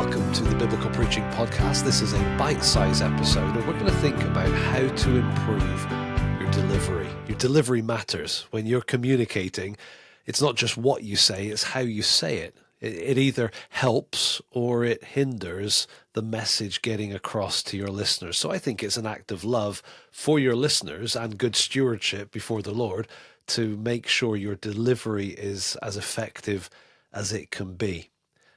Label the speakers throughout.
Speaker 1: welcome to the Biblical Preaching Podcast. This is a bite-sized episode, and we're going to think about how to improve your delivery. Your delivery matters. When you're communicating, it's not just what you say, it's how you say it. It either helps or it hinders the message getting across to your listeners. So I think it's an act of love for your listeners and good stewardship before the Lord to make sure your delivery is as effective as it can be.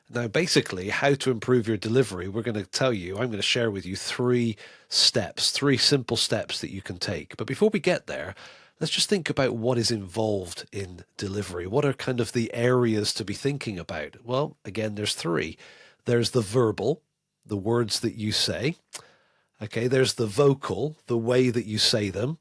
Speaker 1: Now, basically, how to improve your delivery, I'm going to share with you three simple steps that you can take. But before we get there, let's just think about what is involved in delivery. What are kind of the areas to be thinking about? Well, again, there's three. There's the verbal, the words that you say. Okay, there's the vocal, the way that you say them.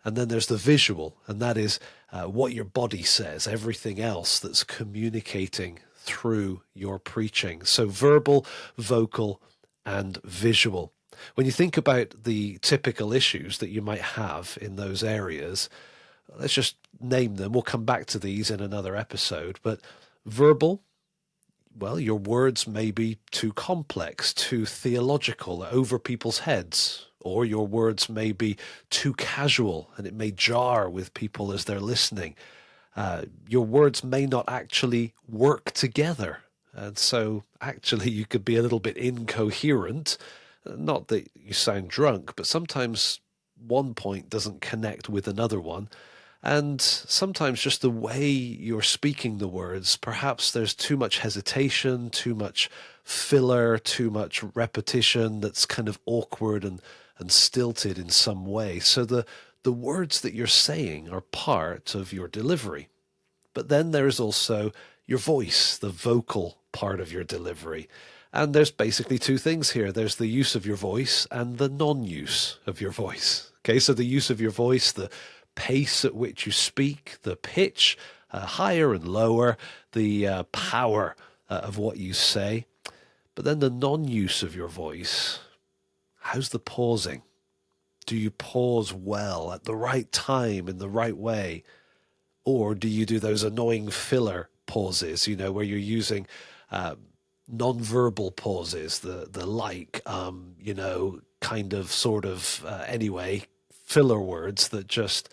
Speaker 1: And then there's the visual, and that is what your body says, everything else that's communicating through your preaching. So verbal, vocal, and visual. When you think about the typical issues that you might have in those areas, let's just name them. We'll come back to these in another episode. But verbal, well, your words may be too complex, too theological, over people's heads, or your words may be too casual and it may jar with people as they're listening. Your words may not actually work together. And so actually you could be a little bit incoherent. Not that you sound drunk, but sometimes one point doesn't connect with another one. And sometimes just the way you're speaking the words, perhaps there's too much hesitation, too much filler, too much repetition that's kind of awkward and stilted in some way. So the words that you're saying are part of your delivery. But then there's also your voice, the vocal part of your delivery. And there's basically two things here. There's the use of your voice and the non-use of your voice. Okay, so the use of your voice, the pace at which you speak, the pitch, higher and lower, the power of what you say. But then the non-use of your voice, how's the pausing? Do you pause well at the right time in the right way? Or do you do those annoying filler pauses, where you're using non-verbal pauses, the like, kind of, sort of, anyway, filler words that just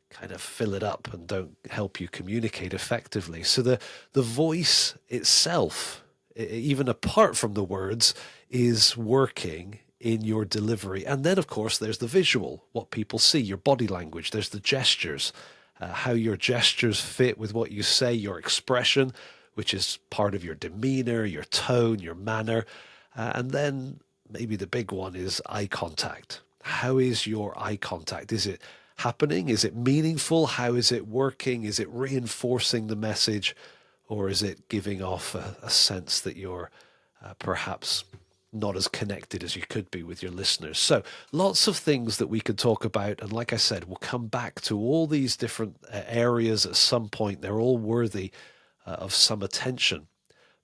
Speaker 1: kind of fill it up and don't help you communicate effectively. So the voice itself, even apart from the words, is working in your delivery. And then, of course, there's the visual, what people see, your body language. There's the gestures, how your gestures fit with what you say, your expression, which is part of your demeanor, your tone, your manner. And then maybe the big one is eye contact. How is your eye contact? Is it happening? Is it meaningful? How is it working? Is it reinforcing the message? Or is it giving off a sense that you're perhaps not as connected as you could be with your listeners? So lots of things that we could talk about. And like I said, we'll come back to all these different areas at some point. They're all worthy of some attention.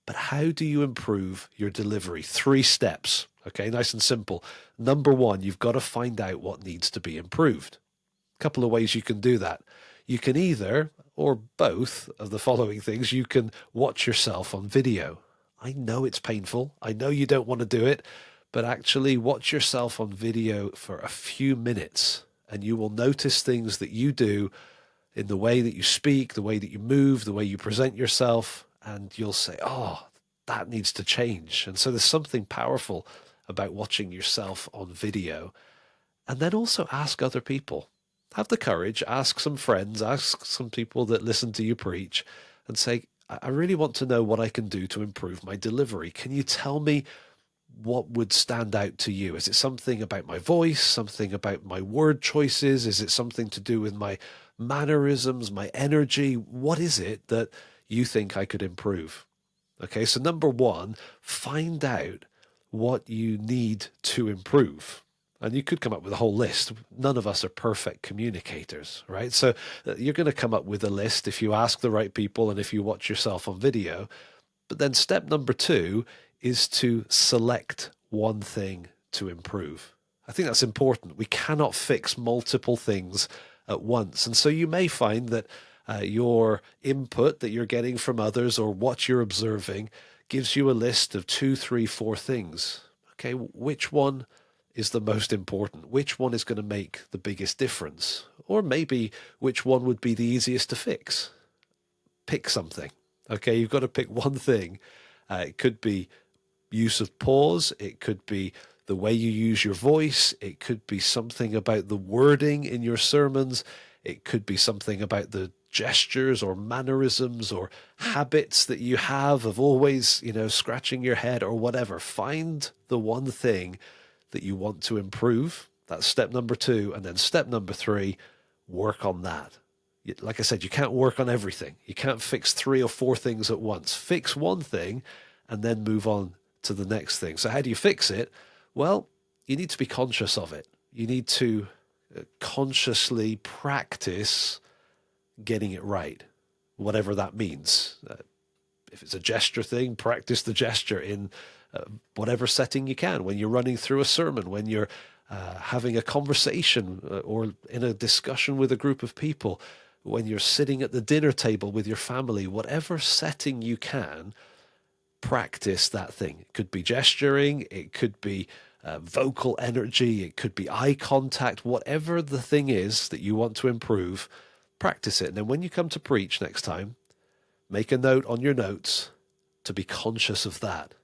Speaker 1: But how do you improve your delivery? 3 steps. Okay, nice and simple. Number 1, you've got to find out what needs to be improved. A couple of ways you can do that. You can either, or both of the following things, you can watch yourself on video. I know it's painful. I know you don't want to do it, but actually watch yourself on video for a few minutes and you will notice things that you do in the way that you speak, the way that you move, the way you present yourself, and you'll say, oh, that needs to change. And so there's something powerful about watching yourself on video. And then also ask other people. Have the courage, ask some friends, ask some people that listen to you preach and say, I really want to know what I can do to improve my delivery. Can you tell me what would stand out to you? Is it something about my voice, something about my word choices? Is it something to do with my mannerisms, my energy? What is it that you think I could improve? Okay, so number 1, find out what you need to improve. And you could come up with a whole list. None of us are perfect communicators, right? So you're going to come up with a list if you ask the right people and if you watch yourself on video. But then step number 2 is to select one thing to improve. I think that's important. We cannot fix multiple things at once. And so you may find that your input that you're getting from others or what you're observing gives you a list of 2, 3, 4 things. Okay, which one is the most important? Which one is going to make the biggest difference? Or maybe which one would be the easiest to fix? Pick something. Okay, you've got to pick one thing. It could be use of pause. It could be the way you use your voice. It could be something about the wording in your sermons. It could be something about the gestures or mannerisms or habits that you have of always, scratching your head or whatever. Find the one thing that you want to improve. That's step number 2. And then step number 3, work on that. Like I said, you can't work on everything. You can't fix 3 or 4 things at once. Fix one thing and then move on to the next thing. So how do you fix it? Well, you need to be conscious of it. You need to consciously practice getting it right, whatever that means. If it's a gesture thing, practice the gesture in whatever setting you can. When you're running through a sermon, when you're having a conversation or in a discussion with a group of people, when you're sitting at the dinner table with your family, whatever setting you can, practice that thing. It could be gesturing, it could be vocal energy, it could be eye contact, whatever the thing is that you want to improve, practice it. And then when you come to preach next time, make a note on your notes to be conscious of that.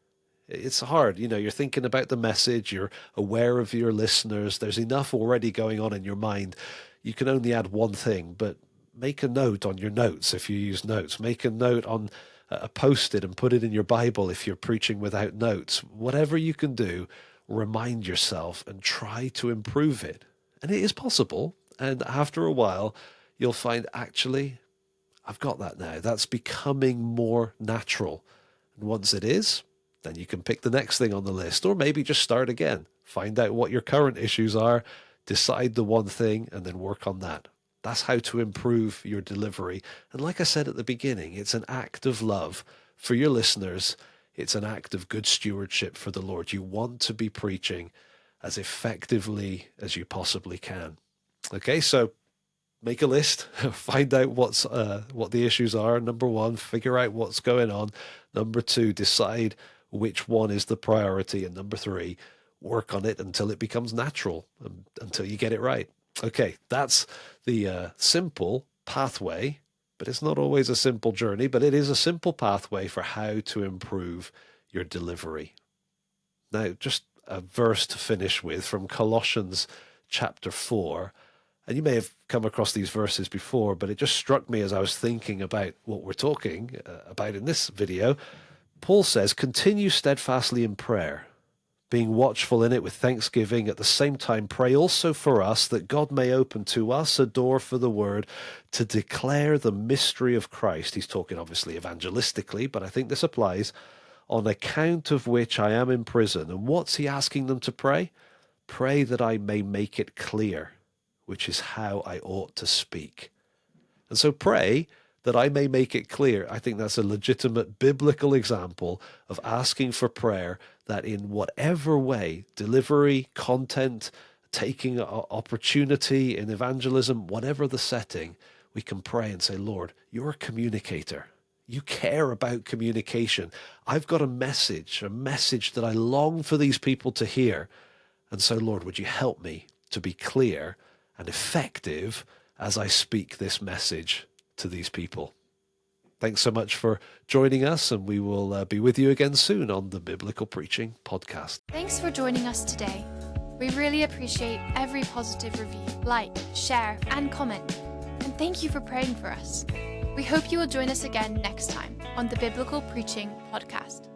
Speaker 1: It's hard, you're thinking about the message, you're aware of your listeners, there's enough already going on in your mind. You can only add one thing, but make a note on your notes if you use notes. Make a note on a post-it and put it in your Bible if you're preaching without notes. Whatever you can do, remind yourself and try to improve it. And it is possible. And after a while, you'll find, actually, I've got that now. That's becoming more natural. And once it is, then you can pick the next thing on the list, or maybe just start again. Find out what your current issues are, decide the one thing, and then work on that. That's how to improve your delivery. And like I said at the beginning, it's an act of love for your listeners. It's an act of good stewardship for the Lord. You want to be preaching as effectively as you possibly can. Okay, so make a list, find out what the issues are. Number 1, figure out what's going on. Number 2, decide which one is the priority. And number 3, work on it until it becomes natural, until you get it right. Okay, that's the simple pathway, but it's not always a simple journey, but it is a simple pathway for how to improve your delivery. Now, just a verse to finish with from Colossians chapter 4. And you may have come across these verses before, but it just struck me as I was thinking about what we're talking about in this video. Paul says, continue steadfastly in prayer, being watchful in it with thanksgiving. At the same time, pray also for us that God may open to us a door for the word to declare the mystery of Christ. He's talking obviously evangelistically, but I think this applies, on account of which I am in prison. And what's he asking them to pray? Pray that I may make it clear, which is how I ought to speak. And so pray that I may make it clear. I think that's a legitimate biblical example of asking for prayer, that in whatever way, delivery, content, taking opportunity in evangelism, whatever the setting, we can pray and say, Lord, you're a communicator. You care about communication. I've got a message that I long for these people to hear. And so, Lord, would you help me to be clear and effective as I speak this message to these people? Thanks so much for joining us, and we will be with you again soon on the Biblical Preaching Podcast.
Speaker 2: Thanks for joining us today. We really appreciate every positive review, like, share, and comment. And thank you for praying for us. We hope you will join us again next time on the Biblical Preaching Podcast.